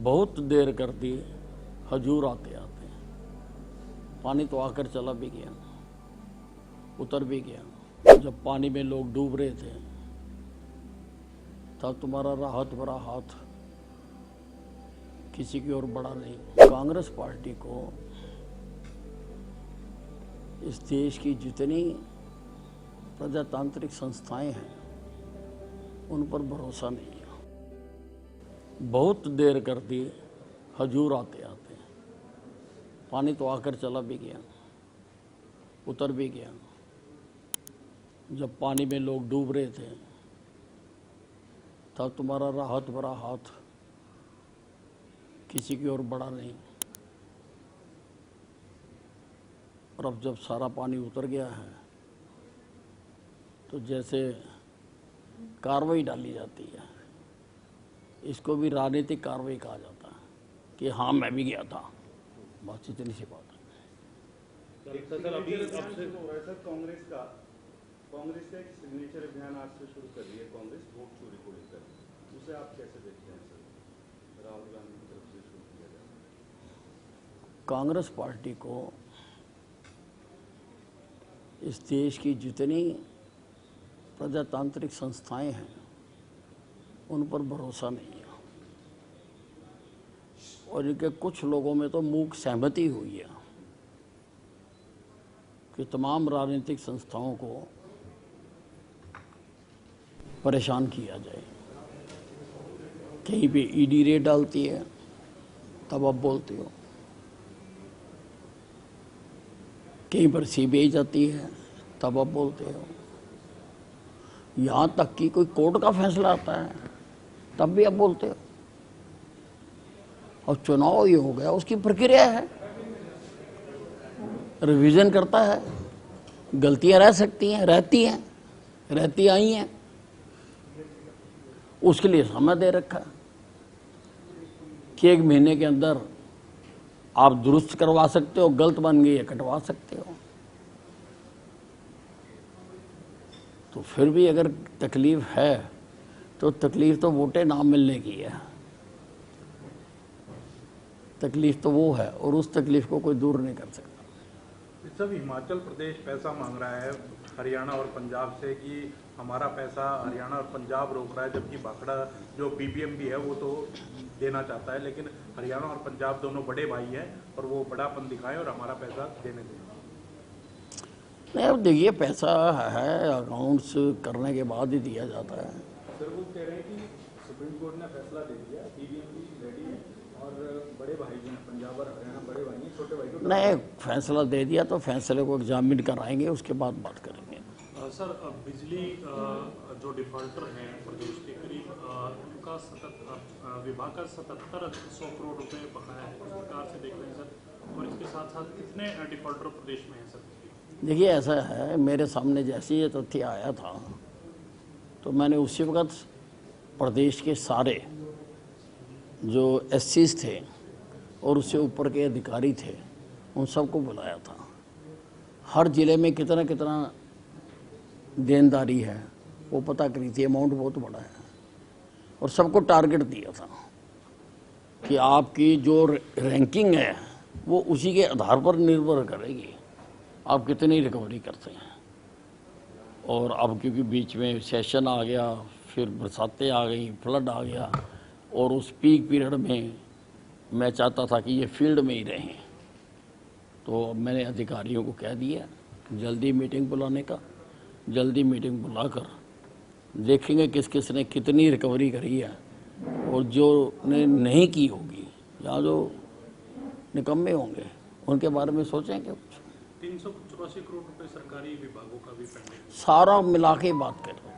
बहुत देर कर दी हजूर आते आते। पानी तो आकर चला भी गया, उतर भी गया। जब पानी में लोग डूब रहे थे तब तुम्हारा राहत भरा हाथ किसी की ओर बढ़ा नहीं। कांग्रेस पार्टी को इस देश की जितनी प्रजातांत्रिक संस्थाएं हैं उन पर भरोसा नहीं है। बहुत देर कर दी हजूर आते आते। पानी तो आकर चला भी गया, उतर भी गया। जब पानी में लोग डूब रहे थे तब तुम्हारा राहत भरा हाथ किसी की ओर बढ़ा नहीं। और अब जब सारा पानी उतर गया है तो जैसे कार्रवाई डाली जाती है, इसको भी राजनीतिक कार्रवाई कहा जाता है कि हाँ मैं भी गया था, बस इतनी सी बात है। सर अभी कांग्रेस का एक सिग्नेचर अभियान आज से शुरू कर रही है कांग्रेस वोट चोरी को लेकर, उसे आप कैसे देखते हैं सर? राहुल गांधी की तरफ से शुरू किया जाए। कांग्रेस पार्टी को इस देश की जितनी प्रजातांत्रिक संस्थाएं हैं उन पर भरोसा नहीं है। और इनके कुछ लोगों में तो मूक सहमति हुई है कि तमाम राजनीतिक संस्थाओं को परेशान किया जाए। कहीं पे ईडी रेड डालती है तब आप बोलते हो, कहीं पर सीबीआई जाती है तब आप बोलते हो, यहाँ तक कि कोई कोर्ट का फैसला आता है तब भी आप बोलते हो। और चुनाव ये हो गया, उसकी प्रक्रिया है, रिवीजन करता है। गलतियां रह सकती हैं, रहती आई हैं, उसके लिए समय दे रखा कि 1 महीने के अंदर आप दुरुस्त करवा सकते हो, गलत बन गई है कटवा सकते हो। तो फिर भी अगर तकलीफ है तो तकलीफ तो वोटें ना मिलने की है, तकलीफ तो वो है और उस तकलीफ को कोई दूर नहीं कर सकता। सब हिमाचल प्रदेश पैसा मांग रहा है हरियाणा और पंजाब से कि हमारा पैसा हरियाणा और पंजाब रोक रहा है, जबकि भाखड़ा जो बीबीएमबी है वो तो देना चाहता है, लेकिन हरियाणा और पंजाब दोनों बड़े भाई हैं और वो बड़ापन दिखाएं और हमारा पैसा देने दें। नहीं, अब देखिए पैसा है अकाउंट्स करने के बाद ही दिया जाता है। सर वो कह रहे हैं कि सुप्रीम कोर्ट ने फैसला दे दिया, बीबीएमबी रेडी है और बड़े भाई जो हैं पंजाब और हरियाणा बड़े भाई हैं, छोटे भाई को नहीं, फैसला दे दिया तो फैसले को एग्जामिन कराएंगे, उसके बाद बात करेंगे। सर बिजली जो डिफॉल्टर हैं प्रदेश के करीब उनका विभाग का 7700 करोड़ रुपए बकाया है, इस प्रकार से देख रहे हैं सर। और इसके साथ साथ कितने डिफॉल्टर प्रदेश में हैं सर? देखिए ऐसा है, मेरे सामने जैसे ये तथ्य आया था तो मैंने उसी वक्त प्रदेश के सारे जो एससीज थे और उससे ऊपर के अधिकारी थे उन सबको बुलाया था। हर ज़िले में कितना कितना देनदारी है वो पता करी थी, अमाउंट बहुत बड़ा है, और सबको टारगेट दिया था कि आपकी जो रैंकिंग है वो उसी के आधार पर निर्भर करेगी आप कितनी रिकवरी करते हैं। और अब क्योंकि बीच में सेशन आ गया, फिर बरसातें आ गई, फ्लड आ गया, और उस पीक पीरियड में मैं चाहता था कि ये फील्ड में ही रहें, तो मैंने अधिकारियों को कह दिया जल्दी मीटिंग बुलाने का। जल्दी मीटिंग बुलाकर देखेंगे किस किस ने कितनी रिकवरी करी है, और जो ने नहीं की होगी या जो निकम्मे होंगे उनके बारे में सोचेंगे। 384 करोड़ रुपए सरकारी विभागों का भी पेंडिंग, सारा मिला के बात करें।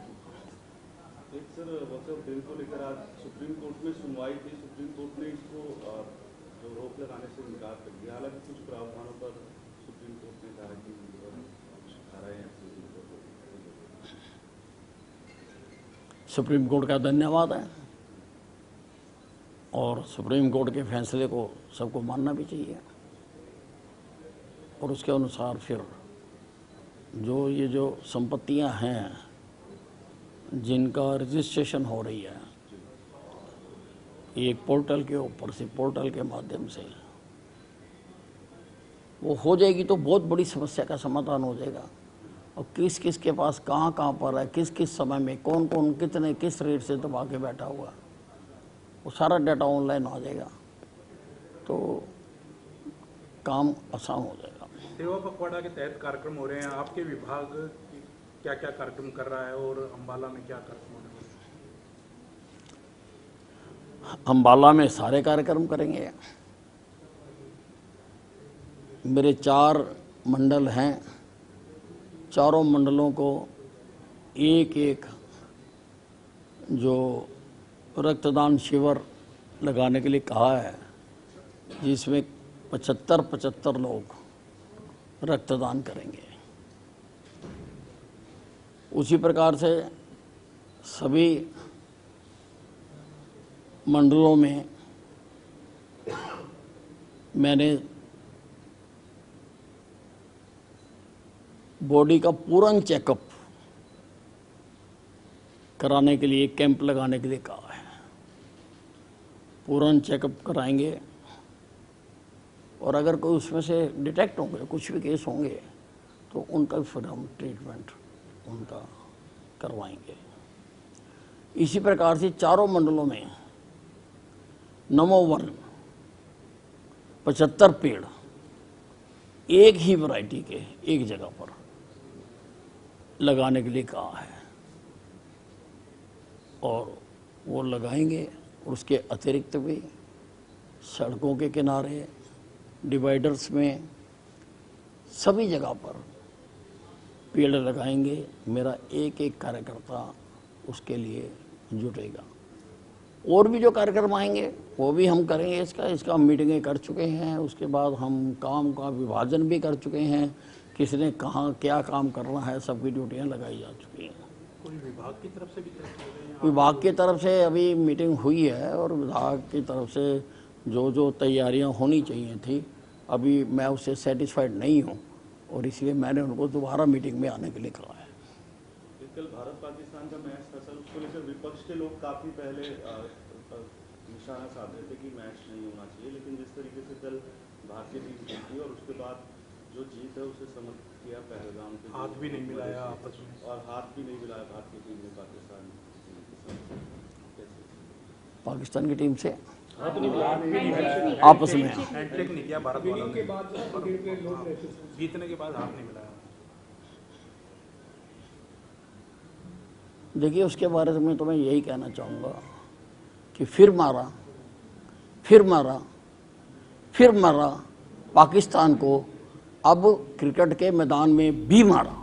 एक सर वक्फ बिल को लेकर आज सुप्रीम कोर्ट में सुनवाई थी, सुप्रीम कोर्ट ने इसको जो रोक लगाने से इनकार कर दिया। हालांकि कुछ प्रावधानों पर सुप्रीम कोर्ट ने कहा कि सुप्रीम कोर्ट का धन्यवाद है, और सुप्रीम कोर्ट के फैसले को सबको मानना भी चाहिए, और उसके अनुसार फिर जो संपत्तियां हैं जिनका रजिस्ट्रेशन हो रही है एक पोर्टल के ऊपर से, पोर्टल के माध्यम से वो हो जाएगी तो बहुत बड़ी समस्या का समाधान हो जाएगा। और किस किस के पास कहाँ कहाँ पर है, किस किस समय में कौन कौन कितने किस रेट से दबा के बैठा हुआ, वो सारा डाटा ऑनलाइन आ जाएगा तो काम आसान हो जाएगा। सेवा पखवाड़ा के तहत कार्यक्रम हो रहे हैं, आपके विभाग क्या क्या कार्यक्रम कर रहा है और अम्बाला में क्या कार्यक्रम होने वाले हैं? अम्बाला में सारे कार्यक्रम करेंगे। मेरे 4 मंडल हैं, चारों मंडलों को एक एक जो रक्तदान शिविर लगाने के लिए कहा है, जिसमें 75 लोग रक्तदान करेंगे। उसी प्रकार से सभी मंडलों में मैंने बॉडी का पूर्ण चेकअप कराने के लिए कैंप लगाने के लिए कहा है। पूर्ण चेकअप कराएंगे और अगर कोई उसमें से डिटेक्ट होंगे, कुछ भी केस होंगे तो उनका फिर हम ट्रीटमेंट उनका करवाएंगे। इसी प्रकार से चारों मंडलों में नमो वन 75 पेड़ एक ही वैरायटी के एक जगह पर लगाने के लिए कहा है और वो लगाएंगे। उसके अतिरिक्त भी सड़कों के किनारे, डिवाइडर्स में, सभी जगह पर पेड़ लगाएंगे। मेरा एक एक कार्यकर्ता उसके लिए जुटेगा। और भी जो कार्यक्रम आएंगे वो भी हम करेंगे। इसका मीटिंगें कर चुके हैं। उसके बाद हम काम का विभाजन भी कर चुके हैं, किसने कहाँ क्या काम करना है, सबकी ड्यूटियाँ लगाई जा चुकी हैं। कोई विभाग की तरफ से भी तय किए गए हैं? विभाग की तरफ से अभी मीटिंग हुई है और विभाग की तरफ से जो जो तैयारियां होनी चाहिए थी, अभी मैं उससे सेटिस्फाइड नहीं हूं और इसलिए मैंने उनको दोबारा मीटिंग में आने के लिए कहा है। कल भारत पाकिस्तान का मैच था सर, उसको लेकर विपक्ष के लोग काफ़ी पहले निशाना साध रहे थे कि मैच नहीं होना चाहिए, लेकिन जिस तरीके से कल भारतीय टीम जीती और उसके बाद जो जीत है उसे समर्थन किया पहलगाम के, हाथ भी नहीं मिलाया आपस में, और हाथ भी नहीं मिलाया भारतीय टीम ने पाकिस्तान पाकिस्तान की टीम से आपस में हैंडशेक नहीं किया भारत वालों ने, जीतने के बाद हाथ नहीं मिलाया। देखिए, उसके बारे में तो मैं यही कहना चाहूँगा कि फिर मारा फिर मारा फिर मारा पाकिस्तान को, अब क्रिकेट के मैदान में भी मारा।